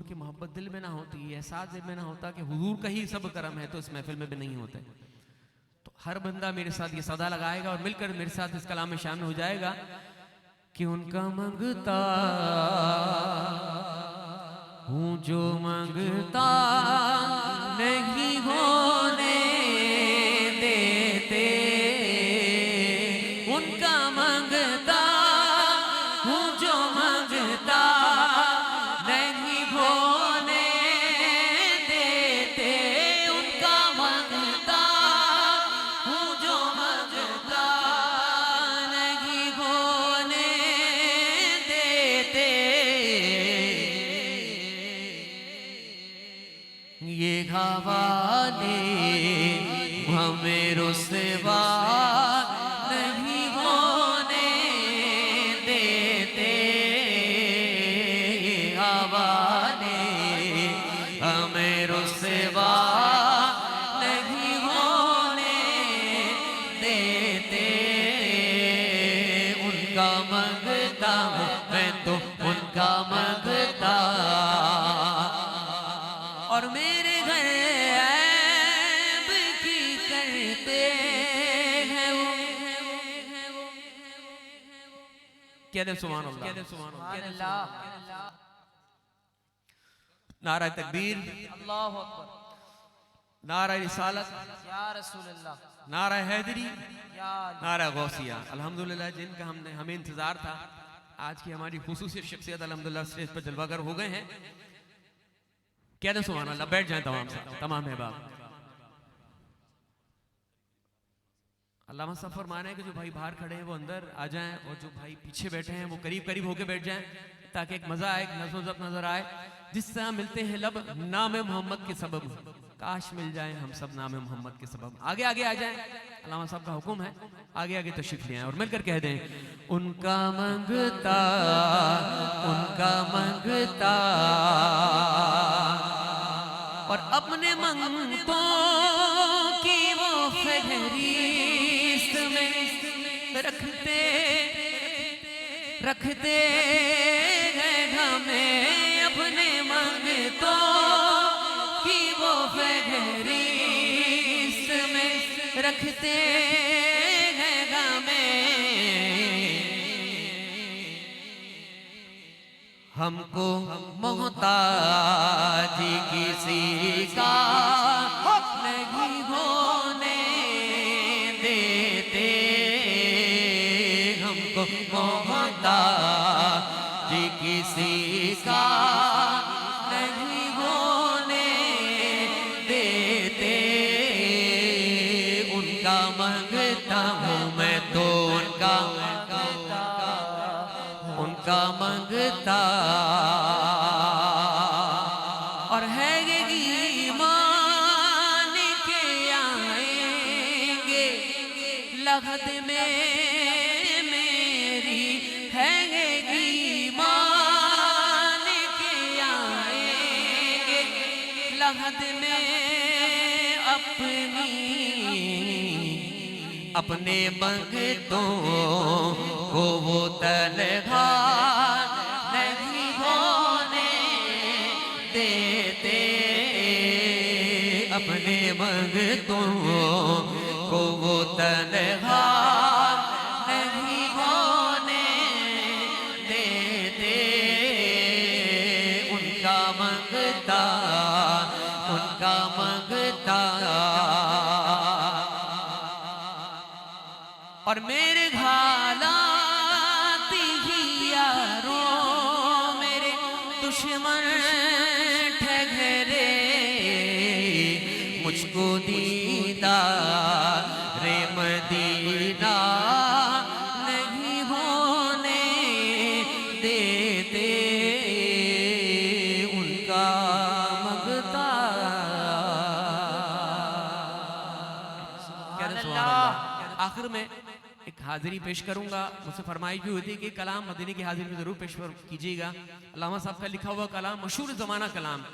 की मोहब्बत दिल में ना होती, एहसास दिल में ना होता कि हुजूर का ही सब करम है, तो इस महफिल में भी नहीं होते। तो हर बंदा मेरे साथ ये सदा लगाएगा और मिलकर मेरे साथ इस कलाम में शामिल हो जाएगा कि उनका मंगता हूँ जो मंगता नहीं होने देते, उनका मंगता हूँ जो मंगता नहीं होने देते, उनका मंगता हूँ जो मंगता नहीं होने देते। ये हवाले हमें रुसवा नहीं होने देते, ये हवाले हमें रुसवा नहीं होने देते। उनका मंगता मैं तो उनका मंगता, और मेरे घर ऐब की करते हैं वो। क्या दे सुभान अल्लाह, क्या दे सुभान अल्लाह। नारा तकबीर, अल्लाहु अकबर, नारा रिसालत, या रसूल अल्लाह, नारा हैदरी, या अली। नारा गौसिया। अल्हम्दुलिल्लाह जिनका हमें इंतजार था, आज की हमारी खुसूसी शख्सियत अल्हम्दुलिल्लाह स्टेज पर जलवागर हो गए हैं। क्या दे सुभान अल्लाह। बैठ जाएं तमाम अहबाब। अल्लामा साहब फरमाना है कि जो भाई बाहर खड़े हैं वो अंदर आ जाएं, और जो भाई पीछे बैठे हैं वो करीब करीब होके बैठ जाएं, ताकि एक मजा आए, एक नज़्म ज़ब्त नजर आए। जिस तरह मिलते हैं लब नाम मोहम्मद के सबब, काश मिल जाएं हम सब नाम मोहम्मद के सबब। आगे आगे आ जाएं, अल्लामा साहब का हुक्म है, आगे आगे तशरीफ ले आएं और मिलकर कह दें उनका मंगता, उनका मंगता, और अपने मंगतों की वो फहरिस्त में रखते रखते हैं हमें, अपने मंगतों की वो फहरिस्त में रखते हैं हमें। हमको मोहताज किसी का नहीं होने देते, हमको मोहताज किसी का नहीं होने देते। उनका मंगता हूँ मैं तो उनका मंगता, और है ये ईमान के आएंगे लहद में मेरी, है ये ईमान के आएंगे लहद में अपने मंगतों को वो तलहा नहीं होने देते, अपने मंगतों को वो तलहा नहीं होने देते। उनका मंगता, उनका मंगता, और मेरे हालात ही यारों मेरे दुश्मन ठहरे, मुझको दीदार मदीना नहीं होने देते। उनका मंगता, आखिर में एक हाजिरी पेश करूंगा। मुझसे फरमाइश भी हुई थी कि कलाम मदीने की हाजिरी में जरूर पेश कीजिएगा। अल्लामा साहब का लिखा हुआ कलाम, मशहूर जमाना कलाम।